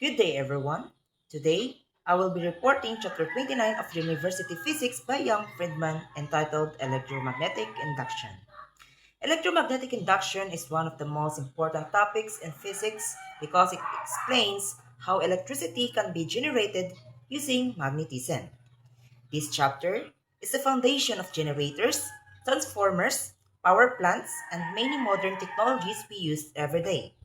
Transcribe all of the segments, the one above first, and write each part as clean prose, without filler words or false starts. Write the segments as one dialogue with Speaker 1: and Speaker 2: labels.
Speaker 1: Good day, everyone. Today, I will be reporting Chapter 29 of University Physics by Young Friedman entitled Electromagnetic Induction. Electromagnetic induction is one of the most important topics in physics because it explains how electricity can be generated using magnetism. This chapter is the foundation of generators, transformers, power plants, and many modern technologies we use every day.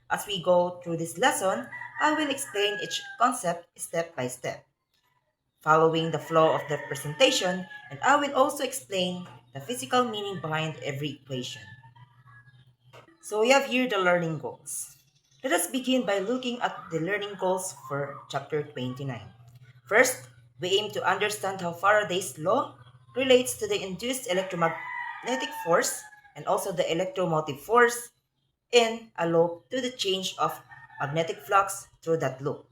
Speaker 1: As we go through this lesson, I will explain each concept step by step, following the flow of the presentation, and I will also explain the physical meaning behind every equation. So we have here the learning goals. Let us begin by looking at the learning goals for chapter 29. First, we aim to understand how Faraday's law relates to the induced electromagnetic force and also the electromotive force in a loop to the change of magnetic flux through that loop.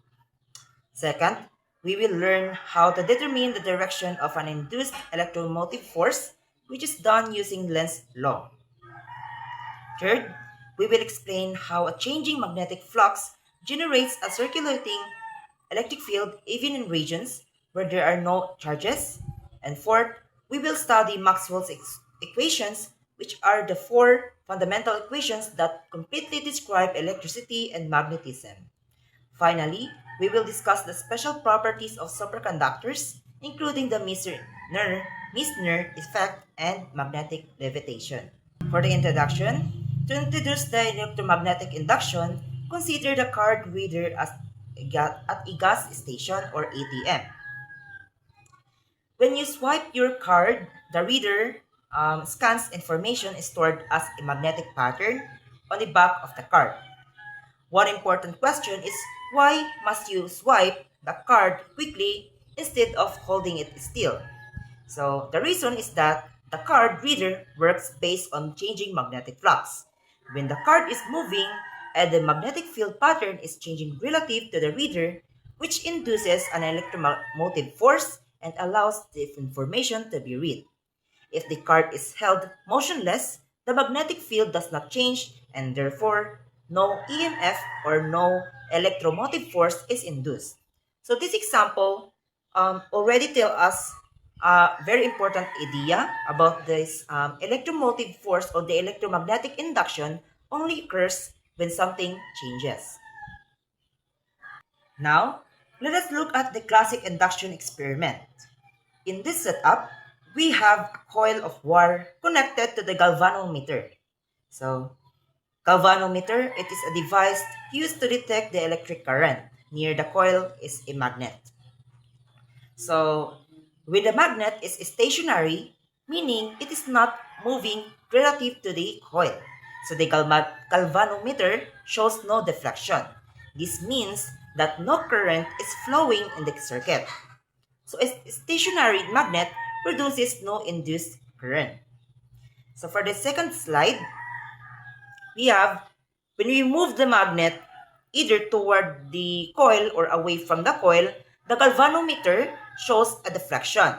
Speaker 1: Second, we will learn how to determine the direction of an induced electromotive force, which is done using Lenz's law. Third, we will explain how a changing magnetic flux generates a circulating electric field even in regions where there are no charges. And fourth, we will study Maxwell's equations, which are the four fundamental equations that completely describe electricity and magnetism. Finally, we will discuss the special properties of superconductors, including the Meissner effect and magnetic levitation. For the introduction, to introduce the electromagnetic induction, consider the card reader as at a gas station or ATM. When you swipe your card, the reader scans information stored as a magnetic pattern on the back of the card. One important question is, why must you swipe the card quickly instead of holding it still? So the reason is that the card reader works based on changing magnetic flux. When the card is moving and the magnetic field pattern is changing relative to the reader, which induces an electromotive force and allows the information to be read. If the card is held motionless, the magnetic field does not change and therefore no EMF or no electromotive force is induced. So this example already tell us a very important idea about this electromotive force or the electromagnetic induction only occurs when something changes. Now, let us look at the classic induction experiment. In this setup, we have a coil of wire connected to the galvanometer. So, galvanometer, it is a device used to detect the electric current. Near the coil is a magnet. So, with the magnet is stationary, meaning it is not moving relative to the coil. So the galvanometer shows no deflection. This means that no current is flowing in the circuit. So a stationary magnet produces no induced current. So for the second slide, we have when we move the magnet either toward the coil or away from the coil, the galvanometer shows a deflection.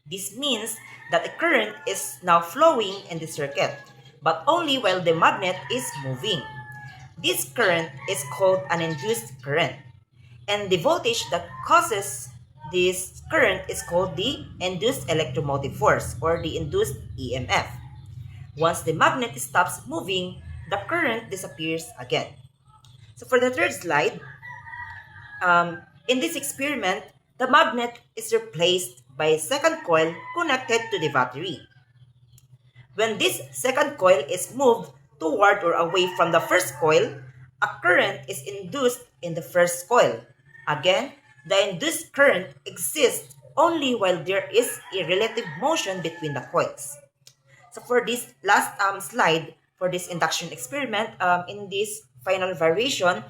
Speaker 1: This means that the current is now flowing in the circuit, but only while the magnet is moving. This current is called an induced current, and the voltage that causes this current is called the induced electromotive force or the induced EMF. Once the magnet stops moving, the current disappears again. So for the third slide, in this experiment, the magnet is replaced by a second coil connected to the battery. When this second coil is moved toward or away from the first coil, a current is induced in the first coil. Again, the induced current exists only while there is a relative motion between the coils. So for this last slide, for this induction experiment, in this final variation,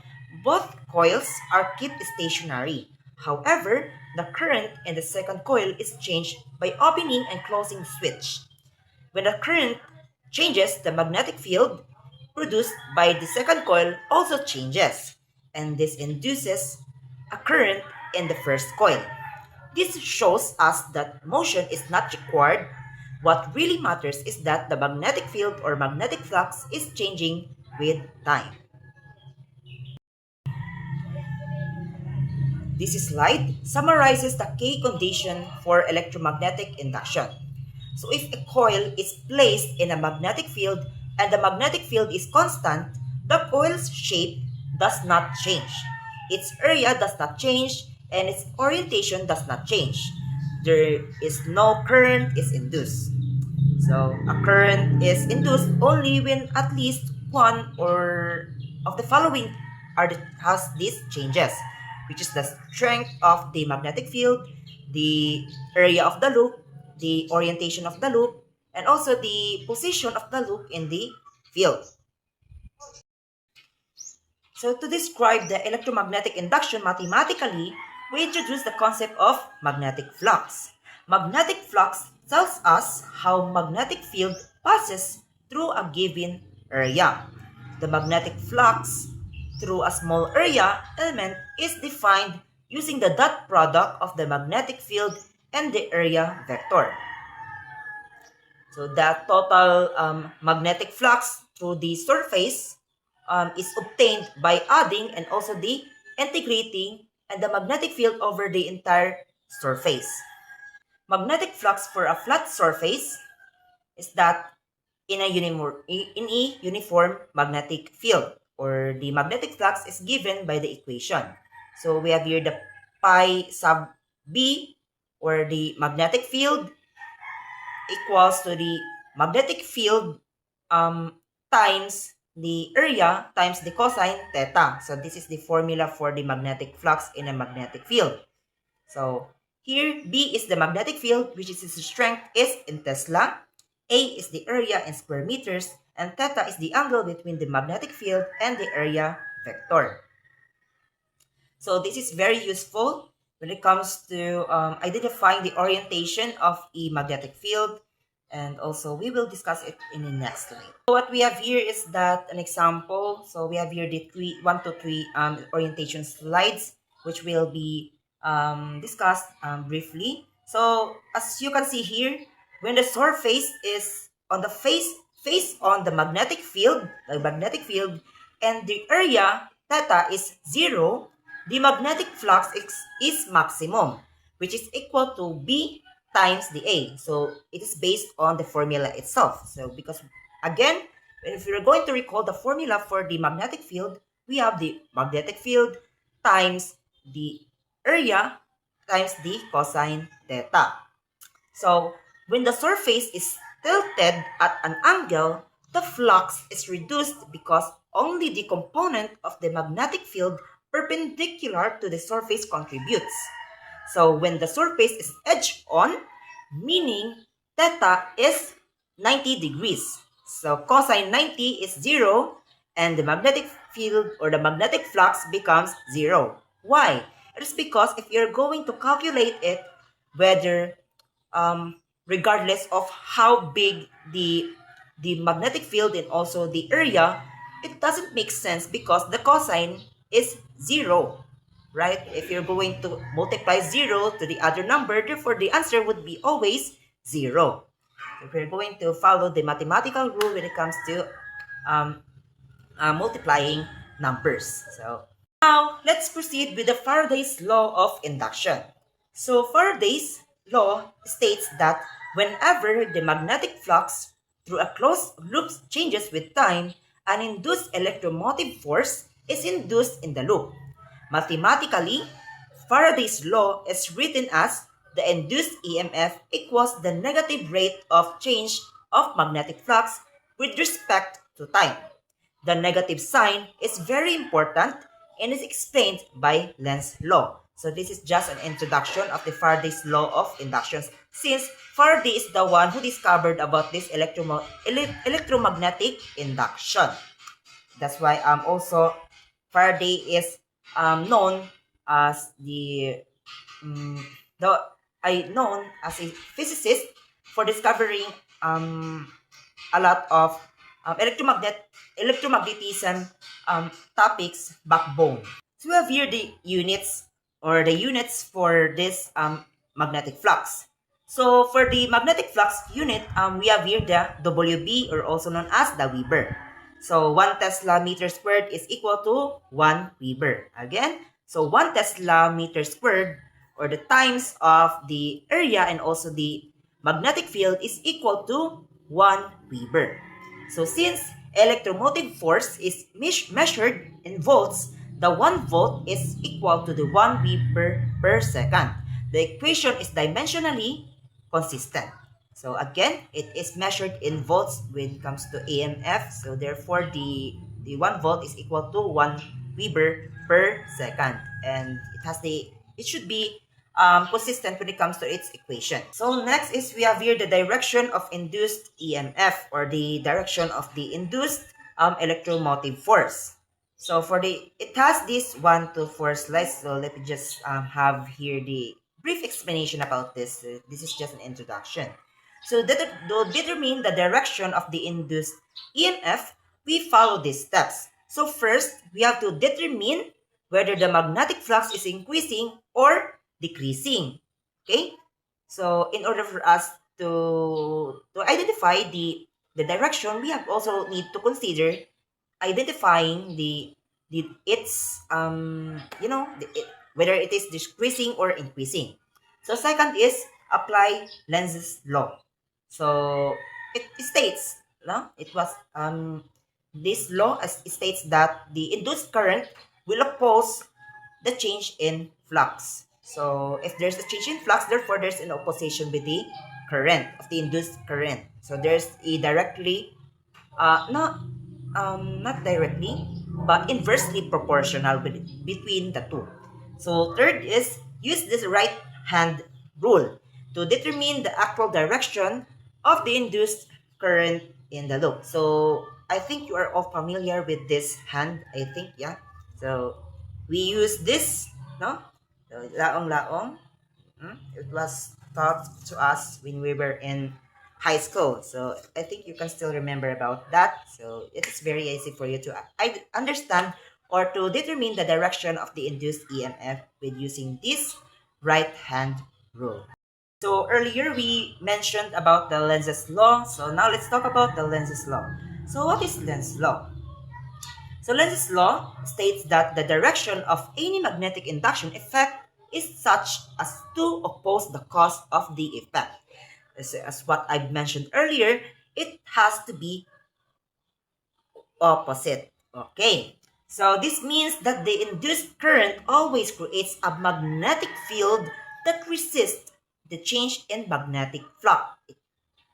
Speaker 1: both coils are kept stationary. However, the current in the second coil is changed by opening and closing the switch. When the current changes, the magnetic field produced by the second coil also changes, and this induces a current in the first coil. This shows us that motion is not required. What really matters is that the magnetic field or magnetic flux is changing with time. This slide summarizes the key condition for electromagnetic induction. So if a coil is placed in a magnetic field and the magnetic field is constant, the coil's shape does not change. Its area does not change and its orientation does not change. There is no current is induced. So a current is induced only when at least one or of the following has these changes, which is the strength of the magnetic field, the area of the loop, the orientation of the loop, and also the position of the loop in the field. So to describe the electromagnetic induction mathematically, we introduce the concept of magnetic flux. Magnetic flux tells us how magnetic field passes through a given area. The magnetic flux through a small area element is defined using the dot product of the magnetic field and the area vector. So the total magnetic flux through the surface is obtained by adding and also the integrating and the magnetic field over the entire surface. Magnetic flux for a flat surface is that in a uniform magnetic field, or the magnetic flux is given by the equation. So we have here the pi sub b, or the magnetic field equals to the magnetic field times the area times the cosine theta. So this is the formula for the magnetic flux in a magnetic field. So here B is the magnetic field, which is its strength is in Tesla. A is the area in square meters, and theta is the angle between the magnetic field and the area vector. So this is very useful when it comes to identifying the orientation of a magnetic field, and also we will discuss it in the next slide. So what we have here is that an example. So we have here the 1 to 3 orientation slides, which will be discussed briefly. So as you can see here, when the surface is on the face on the magnetic field, and the area theta is 0, the magnetic flux is maximum, which is equal to B times the A. So it is based on the formula itself. So because again, if you're going to recall the formula for the magnetic field, we have the magnetic field times the area times the cosine theta. So when the surface is tilted at an angle, the flux is reduced because only the component of the magnetic field perpendicular to the surface contributes. So when the surface is edge on, meaning theta is 90 degrees. So cosine 90 is 0, and the magnetic field or the magnetic flux becomes 0. Why? It is because if you're going to calculate it, whether regardless of how big the magnetic field and also the area, it doesn't make sense because the cosine is 0, right? If you're going to multiply 0 to the other number, therefore the answer would be always 0. If we're going to follow the mathematical rule when it comes to multiplying numbers. So now let's proceed with the Faraday's law of induction. So Faraday's law states that whenever the magnetic flux through a closed loop changes with time, an induced electromotive force is induced in the loop. Mathematically, Faraday's law is written as the induced EMF equals the negative rate of change of magnetic flux with respect to time. The negative sign is very important and is explained by Lenz's law. So this is just an introduction of the Faraday's law of induction, since Faraday is the one who discovered about this electromagnetic induction. That's why also Faraday is known as known as a physicist for discovering a lot of electromagnetism topics backbone. So we have here the units for this magnetic flux. So for the magnetic flux unit, we have here the WB, or also known as the Weber. So 1 Tesla meter squared is equal to 1 Weber. Again, So 1 Tesla meter squared, or the times of the area and also the magnetic field, is equal to 1 Weber. So since electromotive force is measured in volts, the 1 volt is equal to the 1 Weber per second. The equation is dimensionally consistent. So again, it is measured in volts when it comes to AMF. So therefore, the 1 volt is equal to 1 Weber per second. And it should be consistent when it comes to its equation. So next is we have here the direction of induced EMF, or the direction of the induced electromotive force. So it has this 1 to 4 slides. So let me just have here the brief explanation about this. This is just an introduction. So to determine the direction of the induced EMF, we follow these steps. So first, we have to determine whether the magnetic flux is increasing or decreasing. Okay? So in order for us to identify the direction, we have also need to consider identifying whether it is decreasing or increasing. So second is apply Lenz's law. So it states, no, it was this law states that the induced current will oppose the change in flux. So if there's a change in flux, therefore there's an opposition with the current of the induced current. So there's a directly not directly, but inversely proportional between the two. So third is use this right hand rule to determine the actual direction of the induced current in the loop. So I think you are all familiar with this hand, I think, yeah. So we use this, no? So, laong-laong. It was taught to us when we were in high school. So I think you can still remember about that. So it is very easy for you to understand or to determine the direction of the induced EMF with using this right hand rule. So earlier we mentioned about the Lenz's law. So now let's talk about the Lenz's law. So what is Lenz's law? So Lenz's law states that the direction of any magnetic induction effect is such as to oppose the cause of the effect. As what I mentioned earlier, it has to be opposite. Okay. So this means that the induced current always creates a magnetic field that resists the change in magnetic flux.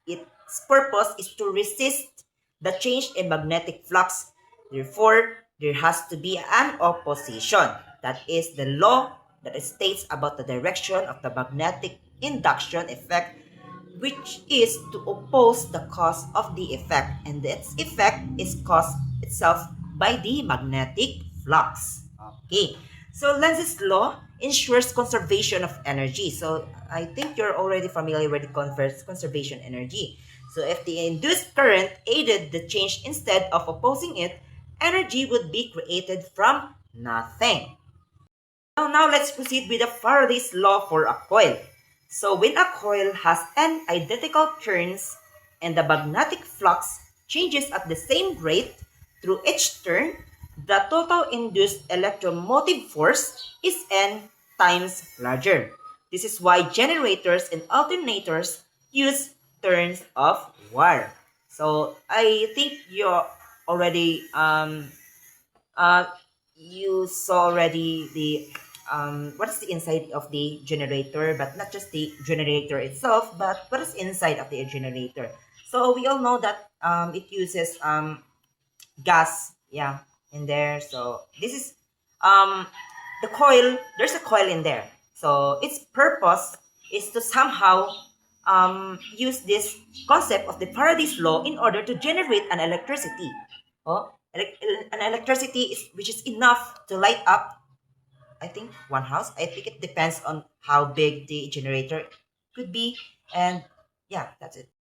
Speaker 1: Its purpose is to resist the change in magnetic flux. Therefore, there has to be an opposition. That is the law that states about the direction of the magnetic induction effect, which is to oppose the cause of the effect, and its effect is caused itself by the magnetic flux. Okay, so Lenz's law ensures conservation of energy. So I think you're already familiar with the conservation energy. So if the induced current aided the change instead of opposing it, energy would be created from nothing. Now let's proceed with the Faraday's law for a coil. So when a coil has n identical turns and the magnetic flux changes at the same rate through each turn, the total induced electromotive force is n times larger. This is why generators and alternators use turns of wire. So I think you already you saw already the what is the inside of the generator, but not just the generator itself, but what is inside of the generator. So we all know that it uses gas, yeah, in there. So this is the coil. There's a coil in there. So its purpose is to somehow use this concept of the Faraday's law in order to generate an electricity. Oh, an electricity which is enough to light up, I think, one house. I think it depends on how big the generator could be. And yeah, that's it.